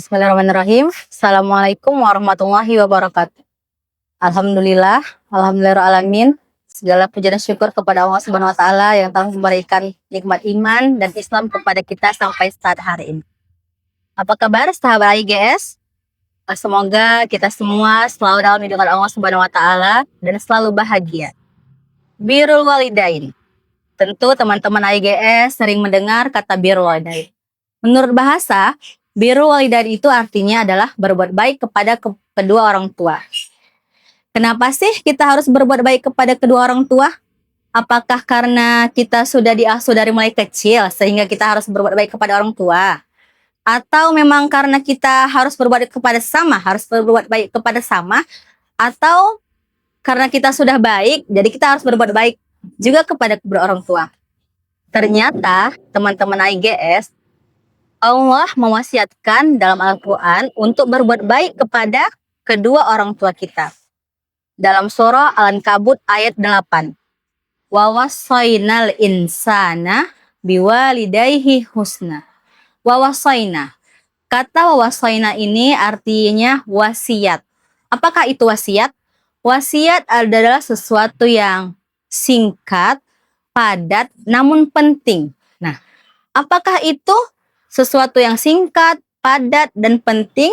Bismillahirrahmanirrahim. Assalamualaikum warahmatullahi wabarakatuh. Alhamdulillah, segala puji dan syukur kepada Allah Subhanahu wa taala yang telah memberikan nikmat iman dan Islam kepada kita sampai saat hari ini. Apa kabar sahabat IGS? Semoga kita semua selalu dalam lindungan Allah Subhanahu wa taala dan selalu bahagia. Birrul walidain. Tentu teman-teman IGS sering mendengar kata birrul walidain. Menurut bahasa, birrul walidain itu artinya adalah berbuat baik kepada kedua orang tua. Kenapa sih kita harus berbuat baik kepada kedua orang tua? Apakah karena kita sudah diasuh dari mulai kecil sehingga kita harus berbuat baik kepada orang tua? Atau memang karena kita harus berbuat baik kepada sama? Atau karena kita sudah baik, jadi kita harus berbuat baik juga kepada kedua orang tua? Ternyata teman-teman IGS, Allah mewasiatkan dalam Al-Quran untuk berbuat baik kepada kedua orang tua kita. Dalam surah Al-Ankabut ayat 8. Wa wassaynal insana biwalidayhi husna. Wa wassayna. Kata wa wassayna ini artinya wasiat. Apakah itu wasiat? Wasiat adalah sesuatu yang singkat, padat, namun penting. Nah, apakah itu sesuatu yang singkat, padat, dan penting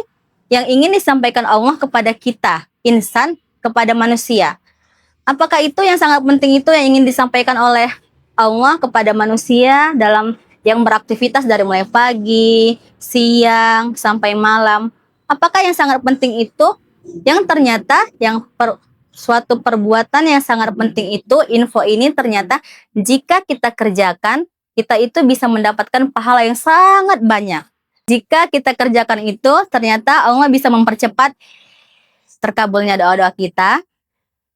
yang ingin disampaikan Allah kepada kita, insan, kepada manusia? Apakah itu yang sangat penting itu yang ingin disampaikan oleh Allah kepada manusia dalam yang beraktivitas dari mulai pagi, siang, sampai malam? Apakah yang sangat penting itu yang ternyata suatu perbuatan yang sangat penting itu, info ini ternyata jika kita kerjakan, kita itu bisa mendapatkan pahala yang sangat banyak. Jika kita kerjakan itu, ternyata Allah bisa mempercepat terkabulnya doa-doa kita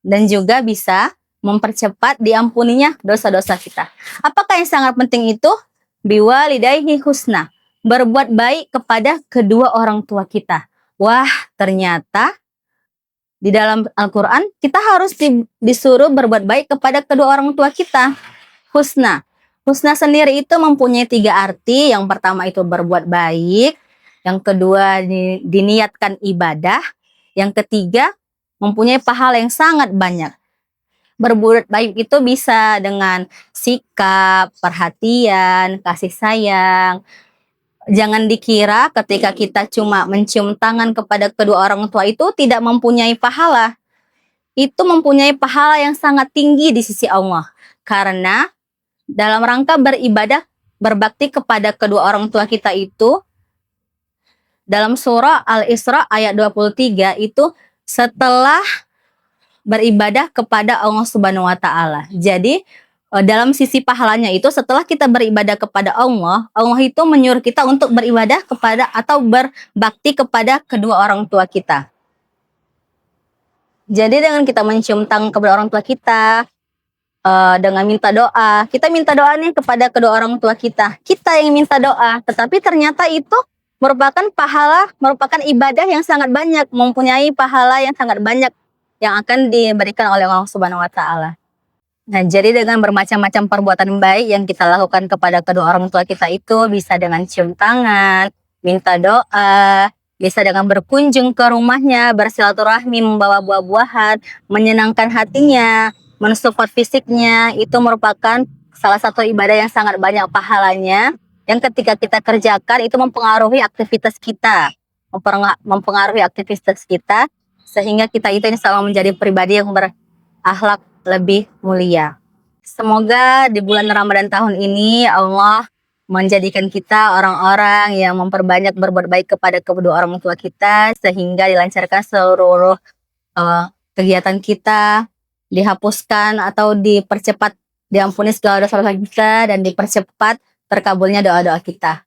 dan juga bisa mempercepat diampuninya dosa-dosa kita. Apakah yang sangat penting itu? Biwalidayhi husna. Berbuat baik kepada kedua orang tua kita. Wah, ternyata di dalam Al-Quran kita harus disuruh berbuat baik kepada kedua orang tua kita. Husna. Husna sendiri itu mempunyai 3 arti. Yang pertama itu berbuat baik. Yang kedua diniatkan ibadah. Yang ketiga mempunyai pahala yang sangat banyak. Berbuat baik itu bisa dengan sikap, perhatian, kasih sayang. Jangan dikira ketika kita cuma mencium tangan kepada kedua orang tua itu tidak mempunyai pahala. Itu mempunyai pahala yang sangat tinggi di sisi Allah. Karena dalam rangka beribadah, berbakti kepada kedua orang tua kita itu, dalam surah Al-Isra ayat 23 itu setelah beribadah kepada Allah Subhanahu wa taala. Jadi dalam sisi pahalanya itu setelah kita beribadah kepada Allah, Allah itu menyuruh kita untuk beribadah kepada atau berbakti kepada kedua orang tua kita. Jadi dengan kita mencium tangan kepada orang tua kita, dengan minta doa, kita minta doa nih kepada kedua orang tua kita. Kita yang minta doa, tetapi ternyata itu merupakan pahala, merupakan ibadah yang sangat banyak, mempunyai pahala yang sangat banyak yang akan diberikan oleh Allah Subhanahu wa taala. Nah, jadi dengan bermacam-macam perbuatan baik yang kita lakukan kepada kedua orang tua kita itu bisa dengan cium tangan, minta doa, bisa dengan berkunjung ke rumahnya, bersilaturahmi, membawa buah-buahan, menyenangkan hatinya, mensupport fisiknya, itu merupakan salah satu ibadah yang sangat banyak pahalanya, yang ketika kita kerjakan itu mempengaruhi aktivitas kita, sehingga kita itu insya Allah menjadi pribadi yang berakhlak lebih mulia. Semoga di bulan Ramadan tahun ini Allah menjadikan kita orang-orang yang memperbanyak berbuat baik kepada kedua orang tua kita, sehingga dilancarkan seluruh kegiatan kita, dihapuskan atau dipercepat, diampuni segala dosa-dosa kita, dan dipercepat terkabulnya doa-doa kita.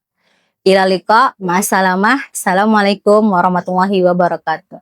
Ila liqa, ma'assalamah, assalamualaikum warahmatullahi wabarakatuh.